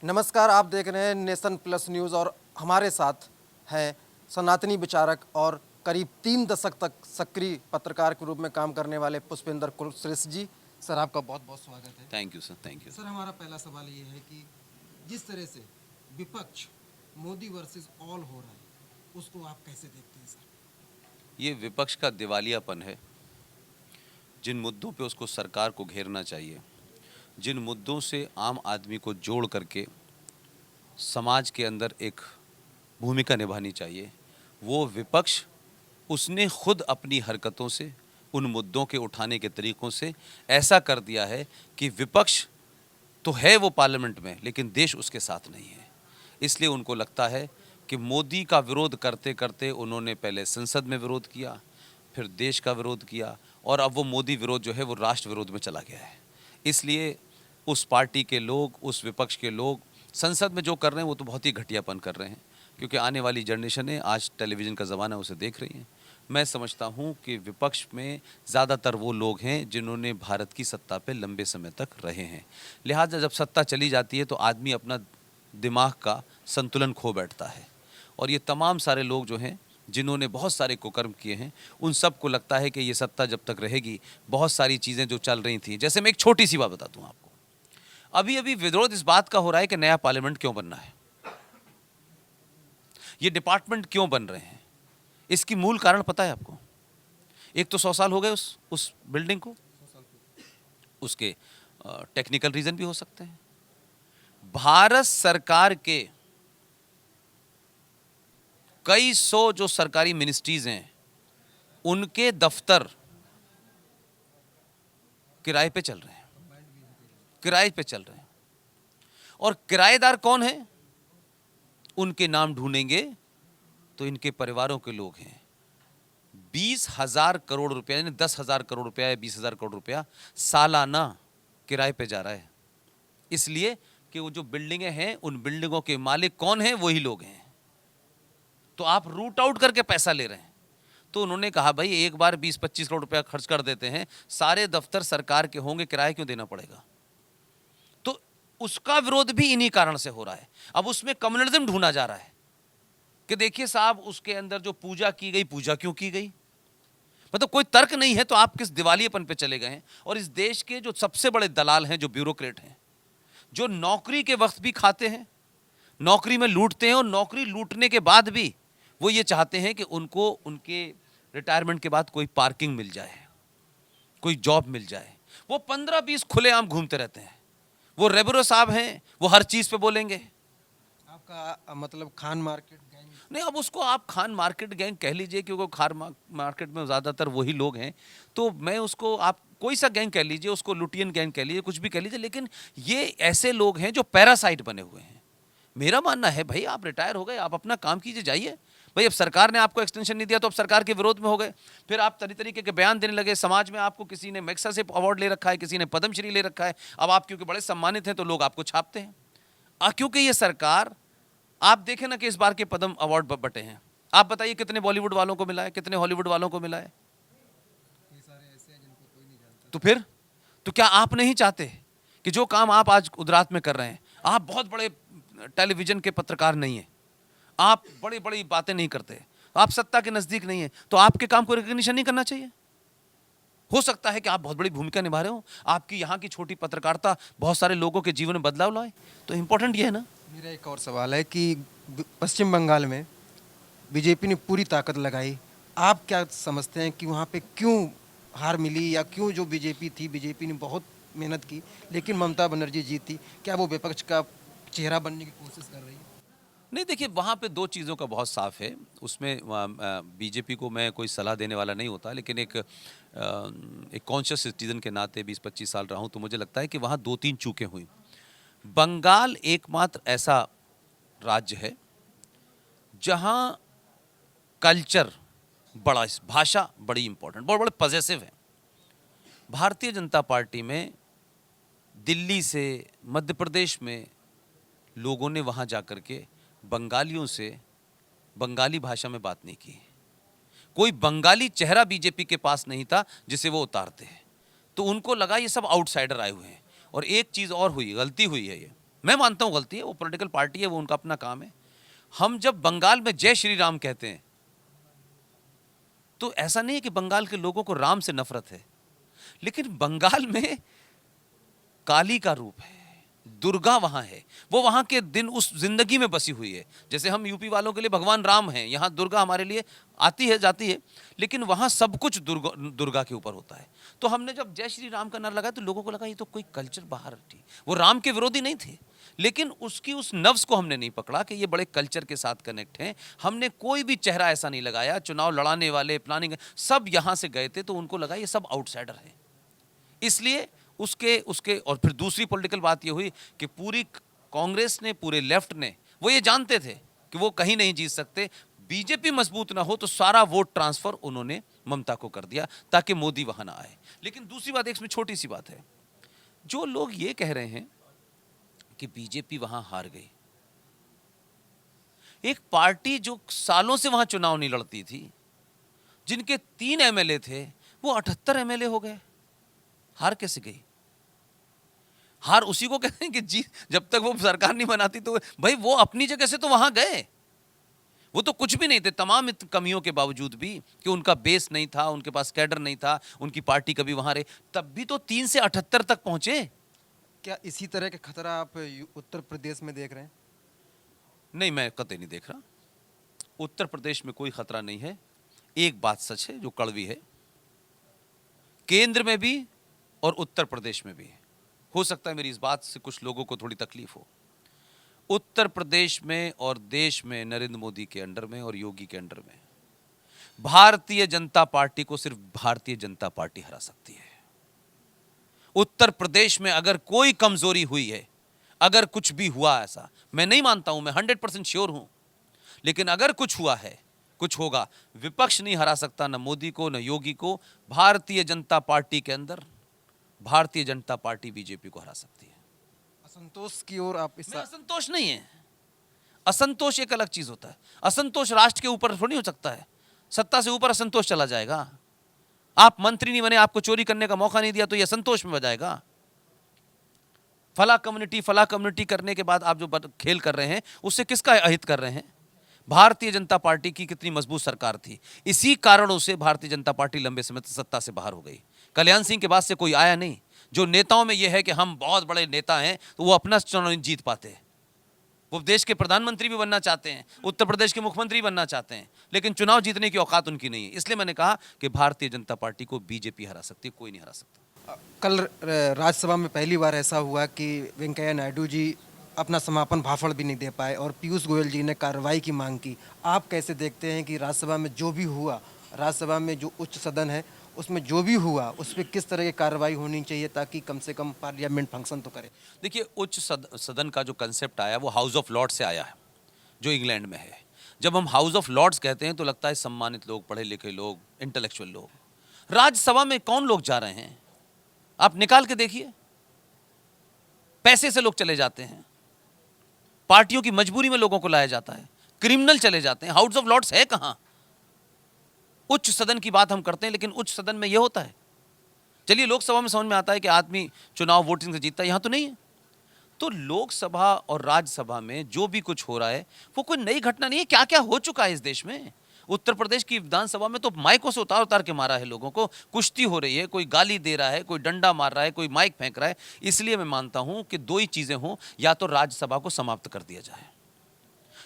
नमस्कार, आप देख रहे हैं नेशन प्लस न्यूज़ और हमारे साथ हैं सनातनी विचारक और करीब 3 दशक तक सक्रिय पत्रकार के रूप में काम करने वाले पुष्पेंद्र कुलश्रेष्ठ जी। सर, आपका बहुत बहुत स्वागत है। Thank you sir, thank you. Sir, हमारा पहला सवाल ये है कि जिस तरह से विपक्ष मोदी वर्सेस ऑल हो रहा है, उसको आप कैसे देखते हैं सर? ये विपक्ष का दिवालियापन है। जिन मुद्दों पे उसको सरकार को घेरना चाहिए, जिन मुद्दों से आम आदमी को जोड़ करके समाज के अंदर एक भूमिका निभानी चाहिए, वो विपक्ष उसने खुद अपनी हरकतों से, उन मुद्दों के उठाने के तरीक़ों से ऐसा कर दिया है कि विपक्ष तो है वो पार्लियामेंट में, लेकिन देश उसके साथ नहीं है। इसलिए उनको लगता है कि मोदी का विरोध करते करते उन्होंने पहले संसद में विरोध किया, फिर देश का विरोध किया, और अब वो मोदी विरोध जो है वो राष्ट्र विरोध में चला गया है। इसलिए उस पार्टी के लोग, उस विपक्ष के लोग संसद में जो कर रहे हैं वो तो बहुत ही घटियापन कर रहे हैं, क्योंकि आने वाली जनरेशनें आज टेलीविज़न का ज़माना उसे देख रही हैं। मैं समझता हूँ कि विपक्ष में ज़्यादातर वो लोग हैं जिन्होंने भारत की सत्ता पे लंबे समय तक रहे हैं। लिहाजा जब सत्ता चली जाती है तो आदमी अपना दिमाग का संतुलन खो बैठता है, और ये तमाम सारे लोग जो हैं जिन्होंने बहुत सारे कुकर्म किए हैं, उन सब को लगता है कि ये सत्ता जब तक रहेगी बहुत सारी चीज़ें जो चल रही थी, जैसे मैं एक छोटी सी बात बताता हूँ आपको। अभी अभी विरोध इस बात का हो रहा है कि नया पार्लियामेंट क्यों बनना है, ये डिपार्टमेंट क्यों बन रहे हैं। इसकी मूल कारण पता है आपको? एक तो 100 साल हो गए उस बिल्डिंग को, उसके टेक्निकल रीजन भी हो सकते हैं। भारत सरकार के कई सौ जो सरकारी मिनिस्ट्रीज हैं, उनके दफ्तर किराए पे चल रहे हैं, किराए पे चल रहे हैं। और किराएदार कौन है? उनके नाम ढूंढेंगे तो इनके परिवारों के लोग हैं। 20,000 करोड़ रुपया, यानी 10,000 करोड़ रुपया या 20,000 करोड़ रुपया सालाना किराए पे जा रहा है, इसलिए कि वो जो बिल्डिंगें हैं, उन बिल्डिंगों के मालिक कौन हैं? वही लोग हैं। तो आप रूट आउट करके पैसा ले रहे हैं। तो उन्होंने कहा भाई एक बार 20-25 करोड़ रुपया खर्च कर देते हैं, सारे दफ्तर सरकार के होंगे, किराया क्यों देना पड़ेगा? तो उसका विरोध भी इन्हीं कारण से हो रहा है। अब उसमें कम्युनलिज्म ढूंढा जा रहा है कि देखिए साहब, उसके अंदर जो पूजा की गई, पूजा क्यों की गई? मतलब कोई तर्क नहीं है, तो आप किस दिवालियेपन पे चले गए हैं। और इस देश के जो सबसे बड़े दलाल हैं, जो ब्यूरोक्रेट हैं, जो नौकरी के वक्त भी खाते हैं, नौकरी में लूटते हैं, और नौकरी लूटने के बाद भी वो ये चाहते हैं कि उनको उनके रिटायरमेंट के बाद कोई पार्किंग मिल जाए, कोई जॉब मिल जाए। वो 15-20 खुलेआम घूमते रहते हैं। वो रेबरो साहब हैं, वो हर चीज़ पे बोलेंगे। आपका मतलब खान मार्केट गैंग? नहीं, अब उसको आप खान मार्केट गैंग कह लीजिए, क्योंकि खान मार्केट में ज़्यादातर वही लोग हैं, तो मैं उसको, आप कोई सा गैंग कह लीजिए, उसको लुटियन गैंग कह लीजिए, कुछ भी कह लीजिए, लेकिन ये ऐसे लोग हैं जो पैरासाइट बने हुए हैं। मेरा मानना है भाई, आप रिटायर हो गए, आप अपना काम कीजिए, जाइए। भाई अब सरकार ने आपको एक्सटेंशन नहीं दिया तो अब सरकार के विरोध में हो गए, फिर आप तरीके के बयान देने लगे। समाज में आपको किसी ने मैग्सेसे अवार्ड ले रखा है, किसी ने पद्मश्री ले रखा है, अब आप क्योंकि बड़े सम्मानित हैं तो लोग आपको छापते हैं। क्योंकि ये सरकार, आप देखें ना कि इस बार के पद्म अवार्ड बटे हैं, आप बताइए कितने बॉलीवुड वालों को मिला है, कितने हॉलीवुड वालों को मिला है? ये सारे ऐसे हैं जिनको कोई नहीं जानता। तो फिर तो क्या आप नहीं चाहते कि जो काम आप आज गुजरात में कर रहे हैं, आप बहुत बड़े टेलीविजन के पत्रकार नहीं हैं, आप बड़ी बड़ी बातें नहीं करते, आप सत्ता के नजदीक नहीं है, तो आपके काम को रिकग्निशन नहीं करना चाहिए? हो सकता है कि आप बहुत बड़ी भूमिका निभा रहे हो, आपकी यहाँ की छोटी पत्रकारिता बहुत सारे लोगों के जीवन में बदलाव लाए, तो इंपॉर्टेंट ये है ना। मेरा एक और सवाल है कि पश्चिम बंगाल में बीजेपी ने पूरी ताकत लगाई, आप क्या समझते हैं कि वहाँ पे क्यों हार मिली, या क्यों जो बीजेपी ने बहुत मेहनत की लेकिन ममता बनर्जी जीती? क्या वो विपक्ष का चेहरा बनने की कोशिश कर रही है? नहीं, देखिए वहाँ पे दो चीज़ों का बहुत साफ है। उसमें बीजेपी को मैं कोई सलाह देने वाला नहीं होता, लेकिन एक कॉन्शियस सिटीजन के नाते 20-25 साल रहा हूँ, तो मुझे लगता है कि वहाँ 2-3 चूकें हुई। बंगाल एकमात्र ऐसा राज्य है जहाँ कल्चर बड़ा, भाषा बड़ी इंपॉर्टेंट, बहुत बड़े पॉजिटिव है। भारतीय जनता पार्टी में दिल्ली से, मध्य प्रदेश में लोगों ने वहाँ जा कर के बंगालियों से बंगाली भाषा में बात नहीं की। कोई बंगाली चेहरा बीजेपी के पास नहीं था जिसे वो उतारते हैं, तो उनको लगा ये सब आउटसाइडर आए हुए हैं। और एक चीज़ और हुई, गलती हुई है ये, मैं मानता हूँ गलती है, वो पॉलिटिकल पार्टी है, वो उनका अपना काम है। हम जब बंगाल में जय श्री राम कहते हैं तो ऐसा नहीं है कि बंगाल के लोगों को राम से नफरत है, लेकिन बंगाल में काली का रूप है, दुर्गा वहां है, वो वहां के दिन उस जिंदगी में बसी हुई है। जैसे हम यूपी वालों के लिए भगवान राम हैं, यहाँ दुर्गा हमारे लिए आती है जाती है, लेकिन वहां सब कुछ दुर्गा के ऊपर होता है। तो हमने जब जय श्री राम का नारा लगाया तो लोगों को लगा ये तो कोई कल्चर बाहर थी। वो राम के विरोधी नहीं थे, लेकिन उसकी उस नफ्स को हमने नहीं पकड़ा कि ये बड़े कल्चर के साथ कनेक्ट हैं। हमने कोई भी चेहरा ऐसा नहीं लगाया, चुनाव लड़ाने वाले, प्लानिंग, सब यहां से गए थे तो उनको लगा ये सब आउटसाइडर हैं। इसलिए उसके उसके और फिर दूसरी पॉलिटिकल बात ये हुई कि पूरी कांग्रेस ने, पूरे लेफ्ट ने, वो ये जानते थे कि वो कहीं नहीं जीत सकते, बीजेपी मजबूत ना हो तो सारा वोट ट्रांसफर उन्होंने ममता को कर दिया ताकि मोदी वहां ना आए। लेकिन दूसरी बात, इसमें छोटी सी बात है, जो लोग ये कह रहे हैं कि बीजेपी वहां हार गई, एक पार्टी जो सालों से वहां चुनाव नहीं लड़ती थी, जिनके 3 एमएलए थे, वो 78 एमएलए हो गए, हार कैसे गई? हार उसी को कहते हैं कि जी, जब तक वो सरकार नहीं बनाती तो भाई वो अपनी जगह से तो वहां गए, वो तो कुछ भी नहीं थे, तमाम कमियों के बावजूद भी कि उनका बेस नहीं था, उनके पास कैडर नहीं था, उनकी पार्टी कभी वहां रहे, तब भी तो 3 से 78 तक पहुंचे। क्या इसी तरह का खतरा आप उत्तर प्रदेश में देख रहे हैं? नहीं, मैं कतई नहीं देख रहा। उत्तर प्रदेश में कोई खतरा नहीं है। एक बात सच है जो कड़वी है, केंद्र में भी और उत्तर प्रदेश में भी। हो सकता है मेरी इस बात से कुछ लोगों को थोड़ी तकलीफ हो। उत्तर प्रदेश में और देश में नरेंद्र मोदी के अंडर में और योगी के अंडर में भारतीय जनता पार्टी को सिर्फ भारतीय जनता पार्टी हरा सकती है। उत्तर प्रदेश में अगर कोई कमजोरी हुई है, अगर कुछ भी हुआ ऐसा, मैं नहीं मानता हूं, मैं 100% श्योर हूं, लेकिन अगर कुछ हुआ है, कुछ होगा, विपक्ष नहीं हरा सकता, न मोदी को, न योगी को। भारतीय जनता पार्टी के अंदर भारतीय जनता पार्टी बीजेपी को हरा सकती है। असंतोष की ओर आप इस असंतोष नहीं है, असंतोष एक अलग चीज होता है। असंतोष राष्ट्र के ऊपर थोड़ी हो सकता है, सत्ता से ऊपर असंतोष चला जाएगा। आप मंत्री नहीं बने, आपको चोरी करने का मौका नहीं दिया तो यह संतोष में बजाएगा। फला कम्युनिटी करने के बाद आप जो खेल कर रहे हैं उससे किसका अहित कर रहे हैं? भारतीय जनता पार्टी की कितनी मजबूत सरकार थी, इसी कारणों से भारतीय जनता पार्टी लंबे समय तक सत्ता से बाहर हो गई। कल्याण सिंह के बाद से कोई आया नहीं। जो नेताओं में यह है कि हम बहुत बड़े नेता हैं तो वो अपना चुनाव नहीं जीत पाते। वो देश के प्रधानमंत्री भी बनना चाहते हैं, उत्तर प्रदेश के मुख्यमंत्री बनना चाहते हैं, लेकिन चुनाव जीतने की औकात उनकी नहीं है। इसलिए मैंने कहा कि भारतीय जनता पार्टी को बीजेपी हरा सकती है, कोई नहीं हरा सकता। कल राज्यसभा में पहली बार ऐसा हुआ कि वेंकैया नायडू जी अपना समापन भाषण भी नहीं दे पाए और पीयूष गोयल जी ने कार्रवाई की मांग की। आप कैसे देखते हैं कि राज्यसभा में जो भी हुआ, राज्यसभा में जो उच्च सदन है उसमें जो भी हुआ उस पर किस तरह की कार्रवाई होनी चाहिए ताकि कम से कम पार्लियामेंट फंक्शन तो करे? देखिए, उच्च सदन का जो कंसेप्ट आया वो हाउस ऑफ लॉर्ड्स से आया है, जो इंग्लैंड में है। जब हम हाउस ऑफ लॉर्ड्स कहते हैं तो लगता है सम्मानित लोग, पढ़े लिखे लोग, इंटेलेक्चुअल लोग। राज्यसभा में कौन लोग जा रहे हैं? आप निकाल के देखिए, पैसे से लोग चले जाते हैं, पार्टियों की मजबूरी में लोगों को लाया जाता है, क्रिमिनल चले जाते हैं। हाउस ऑफ लॉर्ड्स है कहां? उच्च सदन की बात हम करते हैं, लेकिन उच्च सदन में यह होता है। चलिए, लोकसभा में समझ में आता है कि आदमी चुनाव वोटिंग से जीतता है, यहां तो नहीं है। तो लोकसभा और राज्यसभा में जो भी कुछ हो रहा है वो कोई नई घटना नहीं है। क्या क्या हो चुका है इस देश में। उत्तर प्रदेश की विधानसभा में तो माइकों से उतार उतार के मारा है लोगों को, कुश्ती हो रही है, कोई गाली दे रहा है, कोई डंडा मार रहा है, कोई माइक फेंक रहा है। इसलिए मैं मानता हूं कि दो ही चीजें हों, या तो राज्यसभा को समाप्त कर दिया जाए।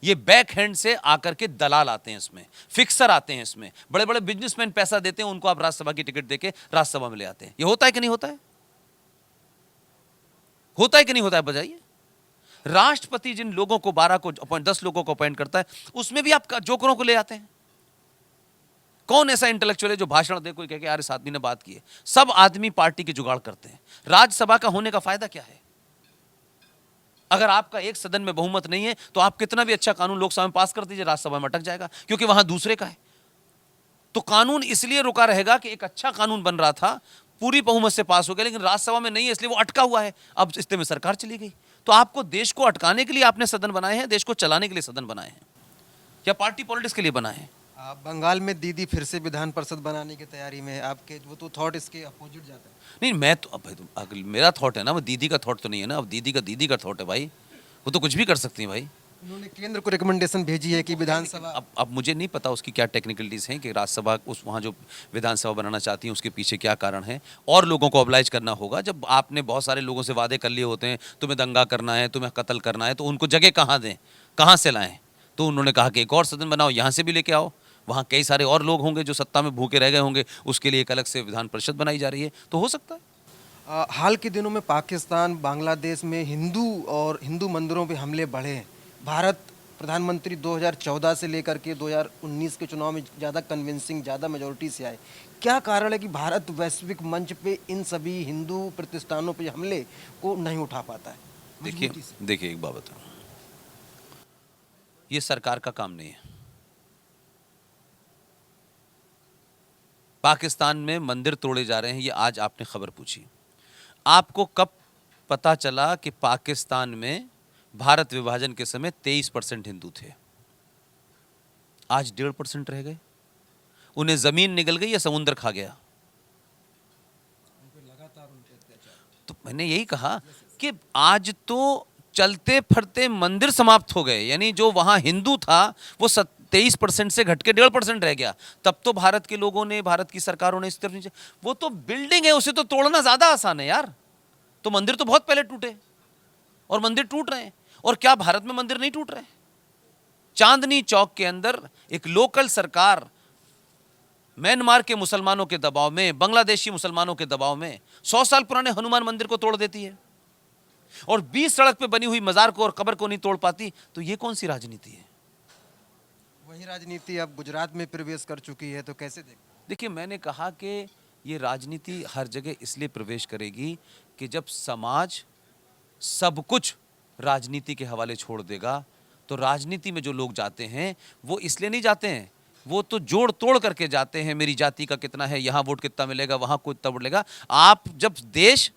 ये बैक हैंड से आकर के दलाल आते हैं, इसमें फिक्सर आते हैं, इसमें बड़े बड़े बिजनेसमैन पैसा देते हैं, उनको आप राज्यसभा की टिकट देके राज्यसभा में ले आते हैं। ये होता है कि नहीं होता है? होता है कि नहीं होता है? बताइए। राष्ट्रपति जिन लोगों को 12 को 10 लोगों को अपॉइंट करता है, उसमें भी आप जोकरों को ले आते हैं। कौन ऐसा इंटेलेक्चुअल है जो भाषण दे, कोई कहे कि यार इस आदमी ने बात की है? सब आदमी पार्टी के जुगाड़ करते हैं। राज्यसभा का होने का फायदा क्या है? अगर आपका एक सदन में बहुमत नहीं है तो आप कितना भी अच्छा कानून लोकसभा में पास कर दीजिए, राज्यसभा में अटक जाएगा, क्योंकि वहां दूसरे का है। तो कानून इसलिए रुका रहेगा कि एक अच्छा कानून बन रहा था, पूरी बहुमत से पास हो गया, लेकिन राज्यसभा में नहीं है, इसलिए वो अटका हुआ है। अब इस्ते में सरकार चली गई। तो आपको देश को अटकाने के लिए आपने सदन बनाए हैं, देश को चलाने के लिए सदन बनाए हैं, या पार्टी पॉलिटिक्स के लिए बनाए हैं? बंगाल में दीदी फिर से विधान परिषद बनाने की तैयारी में है, आपके वो तो थॉट इसके अपोजिट जाता है। नहीं, मैं तो अब मेरा थॉट है ना, वो दीदी का थॉट तो नहीं है ना। अब दीदी का थॉट है भाई। वो तो कुछ भी कर सकती हैं भाई। उन्होंने केंद्र को रिकमेंडेशन भेजी है कि विधानसभा अब मुझे नहीं पता उसकी क्या टेक्निकलिटीज़ हैं कि राज्यसभा उस वहाँ जो विधानसभा बनाना चाहती हैं उसके पीछे क्या कारण है, और लोगों को ऑब्लाइज करना होगा। जब आपने बहुत सारे लोगों से वादे कर लिए होते हैं, तुम्हें दंगा करना है, तुम्हें कत्ल करना है, तो उनको जगह कहाँ दें, कहाँ से लाएं? तो उन्होंने कहा कि एक और सदन बनाओ, यहाँ से भी लेके आओ, वहाँ कई सारे और लोग होंगे जो सत्ता में भूखे रह गए होंगे, उसके लिए एक अलग से विधान परिषद बनाई जा रही है, तो हो सकता है। हाल के दिनों में पाकिस्तान बांग्लादेश में हिंदू मंदिरों पे हमले बढ़े हैं। भारत प्रधानमंत्री 2014 से लेकर के 2019 के चुनाव में ज़्यादा कन्विंसिंग, ज़्यादा मेजोरिटी से आए। क्या कारण है कि भारत वैश्विक मंच पे इन सभी हिंदू प्रतिष्ठानों पे हमले को नहीं उठा पाता है? देखिए मजबूती से। देखिए एक बात बताऊं, ये सरकार का काम नहीं है। पाकिस्तान में मंदिर तोड़े जा रहे हैं, ये आज आपने खबर पूछी। आपको कब पता चला कि पाकिस्तान में भारत विभाजन के समय 23% हिंदू थे, आज 1.5% रह गए? उन्हें जमीन निगल गई या समुद्र खा गया? तो मैंने यही कहा कि आज तो चलते फिरते मंदिर समाप्त हो गए, यानी जो वहां हिंदू था वो 23% से घट के 1.5% रह गया। तब तो भारत के लोगों ने, भारत की सरकारों ने इस तरफ नीचे, वो तो बिल्डिंग है, उसे तो तोड़ना ज्यादा आसान है यार। तो मंदिर तो बहुत पहले टूटे और मंदिर टूट रहे हैं। और क्या भारत में मंदिर नहीं टूट रहे? चांदनी चौक के अंदर एक लोकल सरकार म्यांमार के मुसलमानों के दबाव में, बांग्लादेशी मुसलमानों के दबाव में 100 साल पुराने हनुमान मंदिर को तोड़ देती है, और 20 सड़क पे बनी हुई मजार को और कब्र को नहीं तोड़ पाती। तो ये कौन सी राजनीति है? वही राजनीति अब गुजरात में प्रवेश कर चुकी है, तो कैसे देख? देखिए, मैंने कहा कि ये राजनीति हर जगह इसलिए प्रवेश करेगी कि जब समाज सब कुछ राजनीति के हवाले छोड़ देगा, तो राजनीति में जो लोग जाते हैं वो इसलिए नहीं जाते हैं, वो तो जोड़ तोड़ करके जाते हैं। मेरी जाति का कितना है, यहाँ वोट कितना मिलेगा, वहाँ कितना वोट मिलेगा। आप जब देश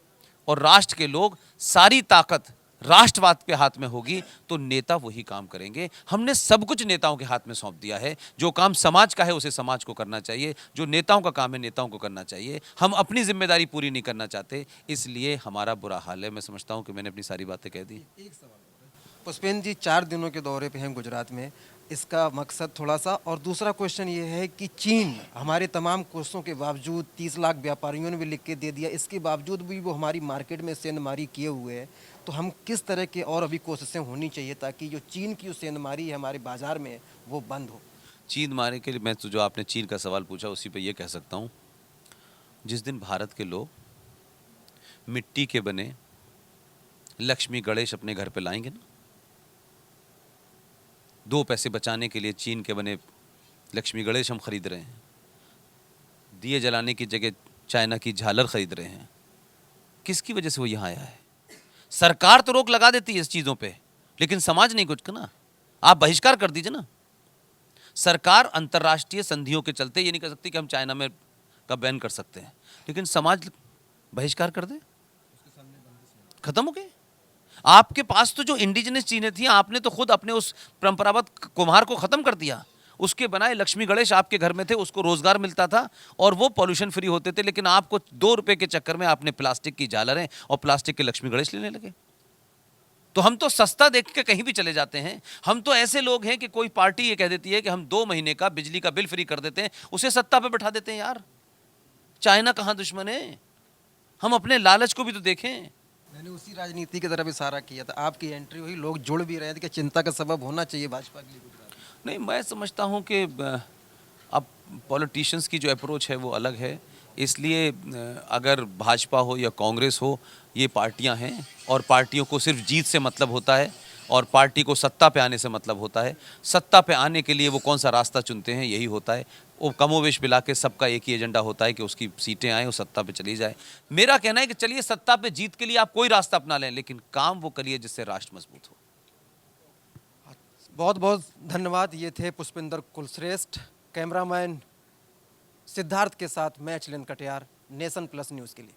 और राष्ट्र के लोग, सारी ताकत राष्ट्रवाद के हाथ में होगी, तो नेता वही काम करेंगे। हमने सब कुछ नेताओं के हाथ में सौंप दिया है। जो काम समाज का है उसे समाज को करना चाहिए, जो नेताओं का काम है नेताओं को करना चाहिए। हम अपनी जिम्मेदारी पूरी नहीं करना चाहते, इसलिए हमारा बुरा हाल है। मैं समझता हूं कि मैंने अपनी सारी बातें कह दी। एक सवाल पुष्पेंद्र जी 4 दिनों के दौरे पे हैं गुजरात में, इसका मकसद थोड़ा सा, और दूसरा क्वेश्चन ये है कि चीन हमारे तमाम कोशिशों के बावजूद, 30 लाख व्यापारियों ने भी लिख के दे दिया, इसके बावजूद भी वो हमारी मार्केट में सेंधमारी किए हुए है। तो हम किस तरह के और अभी कोशिशें होनी चाहिए ताकि जो चीन की सेंधमारी है हमारे बाजार में वो बंद हो? चीन मारने के लिए मैं तो, जो आपने चीन का सवाल पूछा उसी पे ये कह सकता हूँ, जिस दिन भारत के लोग मिट्टी के बने लक्ष्मी गणेश अपने घर पे लाएंगे ना, 2 पैसे बचाने के लिए चीन के बने लक्ष्मी गणेश हम खरीद रहे हैं, दिए जलाने की जगह चाइना की झालर खरीद रहे हैं, किसकी वजह से वो यहाँ आया है? सरकार तो रोक लगा देती है इस चीज़ों पे, लेकिन समाज नहीं कुछ करना। आप बहिष्कार कर दीजिए ना। सरकार अंतर्राष्ट्रीय संधियों के चलते ये नहीं कर सकती कि हम चाइना में का बैन कर सकते हैं, लेकिन समाज बहिष्कार कर दे, खत्म हो गए। आपके पास तो जो इंडिजिनस चीजें थी, आपने तो खुद अपने उस परंपरागत कुम्हार को खत्म कर दिया। उसके बनाए लक्ष्मी गणेश आपके घर में थे, उसको रोजगार मिलता था और वो पॉल्यूशन फ्री होते थे, लेकिन आपको 2 रुपए के चक्कर में आपने प्लास्टिक की झालरें और प्लास्टिक के लक्ष्मी गणेश लेने लगे। तो हम तो सस्ता देख के कहीं भी चले जाते हैं। हम तो ऐसे लोग हैं कि कोई पार्टी ये कह देती है कि हम 2 महीने का बिजली का बिल फ्री कर देते हैं, उसे सत्ता पे बैठा देते हैं। यार, चाइना कहाँ दुश्मन है? हम अपने लालच को भी तो देखें। मैंने उसी राजनीति की तरफ इशारा किया था। आपकी एंट्री हुई, लोग जुड़ भी रहे थे कि चिंता का सबब होना चाहिए भाजपा के लिए गुजरात में। नहीं, मैं समझता हूं कि अब पॉलिटिशियंस की जो अप्रोच है वो अलग है, इसलिए अगर भाजपा हो या कांग्रेस हो, ये पार्टियां हैं और पार्टियों को सिर्फ जीत से मतलब होता है और पार्टी को सत्ता पे आने से मतलब होता है। सत्ता पे आने के लिए वो कौन सा रास्ता चुनते हैं यही होता है। वो कमोवेश मिला के सबका एक ही एजेंडा होता है कि उसकी सीटें आए, वो सत्ता पे चली जाए। मेरा कहना है कि चलिए सत्ता पे जीत के लिए आप कोई रास्ता अपना लें, लेकिन काम वो करिए जिससे राष्ट्र मजबूत हो। बहुत बहुत धन्यवाद। ये थे पुष्पेंद्र कुलश्रेष्ठ। कैमरामैन सिद्धार्थ के साथ मैं अचलन कटियार, नेशन प्लस न्यूज़ के लिए।